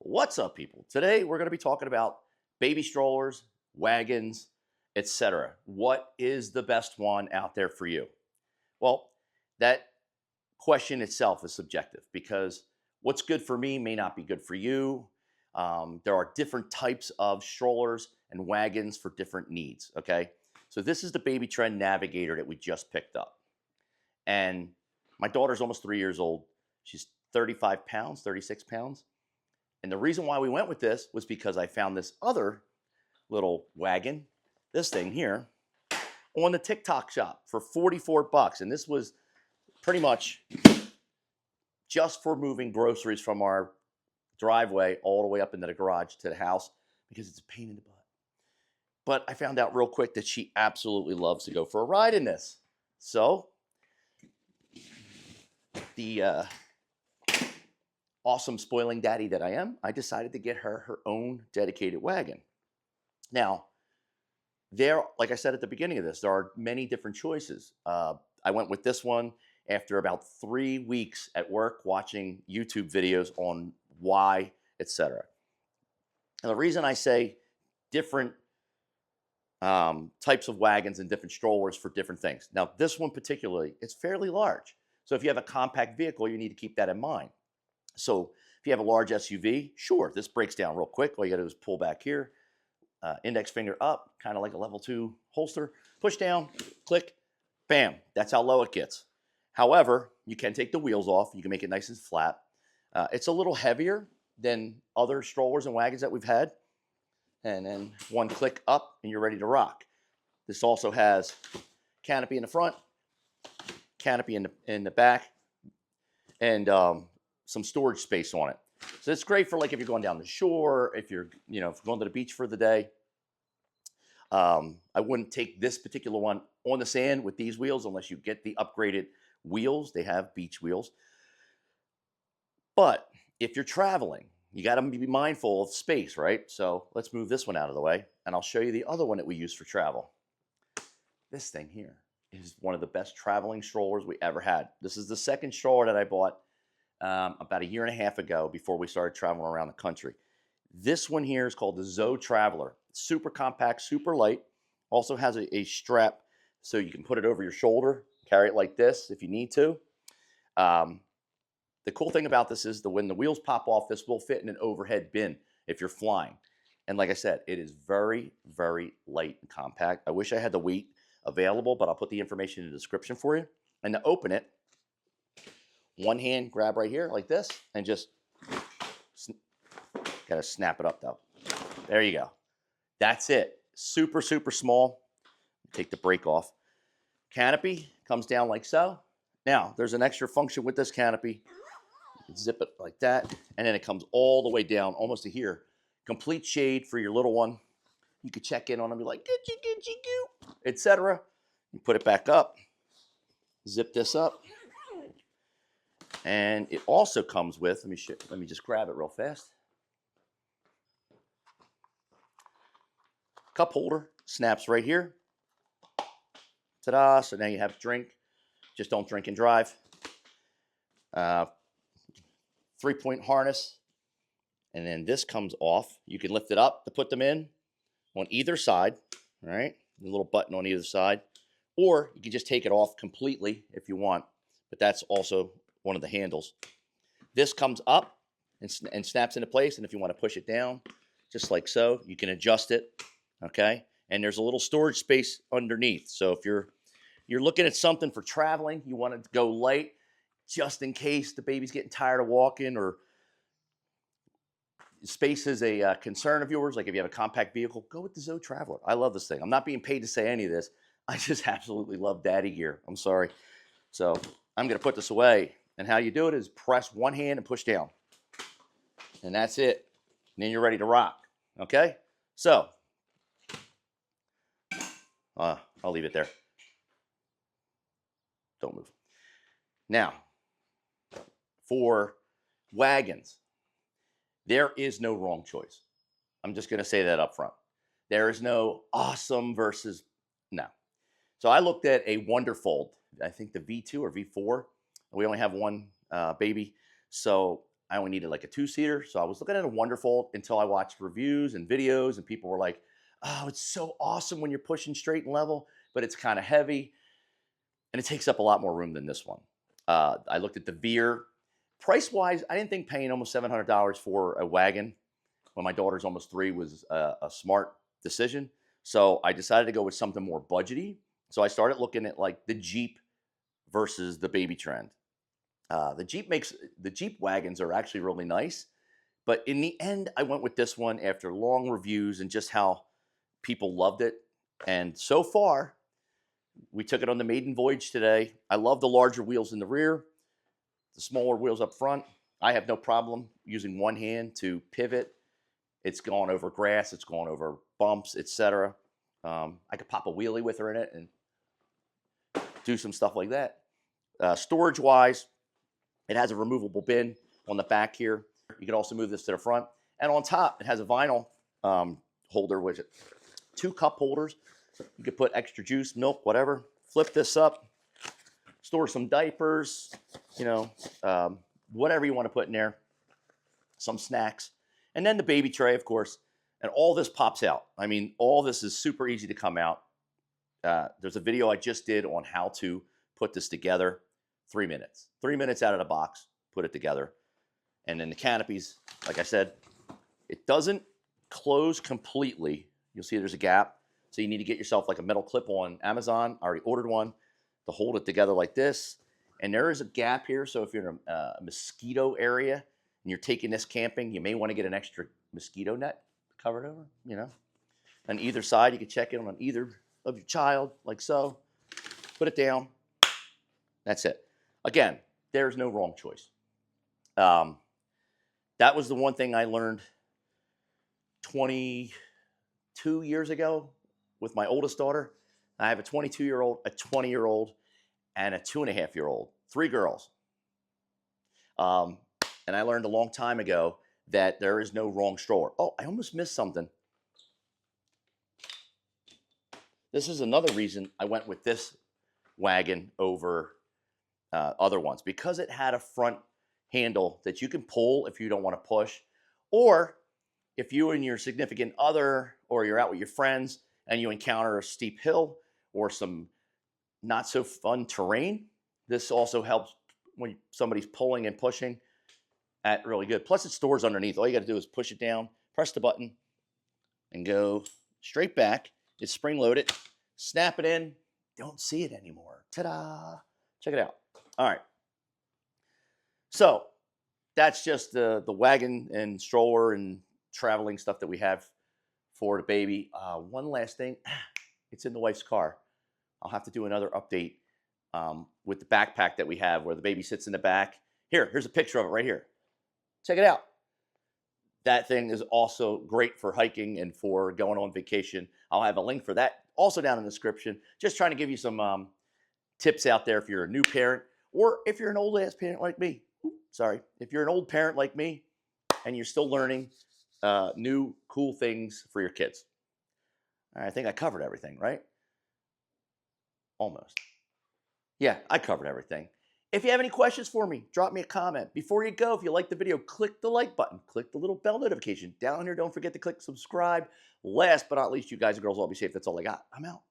What's up, people? Today we're going to be talking about baby strollers, wagons, etc. What is the best one out there for you? Well, that question itself is subjective because what's good for me may not be good for you. There are different types of strollers and wagons for different needs. Okay. So, this is the Baby Trend Navigator that we just picked up. And my daughter's almost 3 years old. She's 35 pounds, 36 pounds. And the reason why we went with this was because I found this other little wagon, this thing here, on the TikTok shop for 44 bucks. And this was pretty much just for moving groceries from our driveway all the way up into the garage to the house because it's a pain in the butt. But I found out real quick that she absolutely loves to go for a ride in this. So the awesome spoiling daddy that I am, I decided to get her own dedicated wagon. Now, like I said at the beginning of this, there are many different choices. I went with this one after about 3 weeks at work watching YouTube videos on why, etc. And the reason I say different types of wagons and different strollers for different things. Now, this one particularly, it's fairly large. So if you have a compact vehicle, you need to keep that in mind. So if you have a large SUV, sure, this breaks down real quick. All you got to do is pull back here, index finger up, kind of like a level 2 holster, push down, click, bam. That's how low it gets. However, you can take the wheels off. You can make it nice and flat. It's a little heavier than other strollers and wagons that we've had. And then one click up and you're ready to rock. This also has canopy in the front, canopy in the back, and some storage space on it. So it's great for like if you're going down the shore, if you're going to the beach for the day. I wouldn't take this particular one on the sand with these wheels unless you get the upgraded wheels. They have beach wheels. But if you're traveling, you got to be mindful of space, right? So let's move this one out of the way, and I'll show you the other one that we use for travel. This thing here is one of the best traveling strollers we ever had. This is the second stroller that I bought about a year and a half ago before we started traveling around the country. This one here is called the Zoe Traveler. Super compact, super light. Also has a strap so you can put it over your shoulder, carry it like this if you need to. The cool thing about this is that when the wheels pop off, this will fit in an overhead bin if you're flying. And like I said, it is very, very light and compact. I wish I had the weight available, but I'll put the information in the description for you. And to open it, one hand grab right here like this and just got to snap it up though. There you go. That's it. Super, super small. Take the brake off. Canopy comes down like so. Now, there's an extra function with this canopy. You can zip it like that, and then it comes all the way down almost to here. Complete shade for your little one. You could check in on them, be like, etc. You put it back up, zip this up, and it also comes with, let me just grab it real fast. Cup holder snaps right here. Ta-da! So now you have a drink. Just don't drink and drive. 3-point harness. And then this comes off. You can lift it up to put them in on either side. All right. A little button on either side. Or you can just take it off completely if you want. But that's also one of the handles. This comes up and snaps into place. And if you want to push it down, just like so, you can adjust it. Okay. And there's a little storage space underneath. So if you're looking at something for traveling, you want to go light just in case the baby's getting tired of walking or space is a concern of yours, like if you have a compact vehicle, go with the Zoe Traveler. I love this thing. I'm not being paid to say any of this. I just absolutely love daddy gear. I'm sorry. So I'm going to put this away. And how you do it is press one hand and push down. And that's it. And then you're ready to rock. Okay? So I'll leave it there. Don't move. Now, for wagons, there is no wrong choice. I'm just going to say that up front. There is no awesome versus no. So I looked at a Wonderfold, I think the V2 or V4. We only have one baby. So I only needed like a 2-seater. So I was looking at a Wonderful until I watched reviews and videos, and people were like, oh, it's so awesome when you're pushing straight and level, but it's kind of heavy and it takes up a lot more room than this one. I looked at the Veer. Price wise, I didn't think paying almost $700 for a wagon when my daughter's almost 3 was a smart decision. So I decided to go with something more budgety. So I started looking at like the Jeep versus the baby trend. The Jeep wagons are actually really nice, but in the end, I went with this one after long reviews and just how people loved it. And so far, we took it on the maiden voyage today. I love the larger wheels in the rear, the smaller wheels up front. I have no problem using one hand to pivot. It's gone over grass, it's gone over bumps, etc. I could pop a wheelie with her in it and do some stuff like that. Storage wise, it has a removable bin on the back here. You can also move this to the front. And on top, it has a vinyl holder with it. 2 cup holders. You could put extra juice, milk, whatever. Flip this up, store some diapers, whatever you want to put in there. Some snacks. And then the baby tray, of course. And all this pops out. I mean, all this is super easy to come out. There's a video I just did on how to put this together. 3 minutes. 3 minutes out of the box, put it together. And then the canopies, like I said, it doesn't close completely. You'll see there's a gap. So you need to get yourself like a metal clip on Amazon. I already ordered one to hold it together like this. And there is a gap here. So if you're in a mosquito area and you're taking this camping, you may want to get an extra mosquito net covered over, On either side, you can check it on either of your child, like so. Put it down. That's it. Again, there's no wrong choice. That was the one thing I learned 22 years ago with my oldest daughter. I have a 22-year-old, a 20-year-old, and a 2.5-year-old, 3 girls. And I learned a long time ago that there is no wrong stroller. Oh, I almost missed something. This is another reason I went with this wagon over other ones, because it had a front handle that you can pull if you don't want to push, or if you and your significant other or you're out with your friends and you encounter a steep hill or some not so fun terrain. This also helps when somebody's pulling and pushing at really good. Plus it stores underneath. All you got to do is push it down, press the button, and go straight back. It's spring loaded. Snap it in. Don't see it anymore. Ta-da! Check it out. All right. So that's just the wagon and stroller and traveling stuff that we have for the baby. One last thing. It's in the wife's car. I'll have to do another update with the backpack that we have where the baby sits in the back. Here's a picture of it right here. Check it out. That thing is also great for hiking and for going on vacation. I'll have a link for that also down in the description. Just trying to give you some tips out there if you're a new parent or if you're an old ass parent like me. If you're an old parent like me and you're still learning new cool things for your kids. All right, I think I covered everything, right? Almost. Yeah, I covered everything. If you have any questions for me, drop me a comment. Before you go, if you like the video, click the like button. Click the little bell notification. Down here, don't forget to click subscribe. Last but not least, you guys and girls all be safe. That's all I got. I'm out.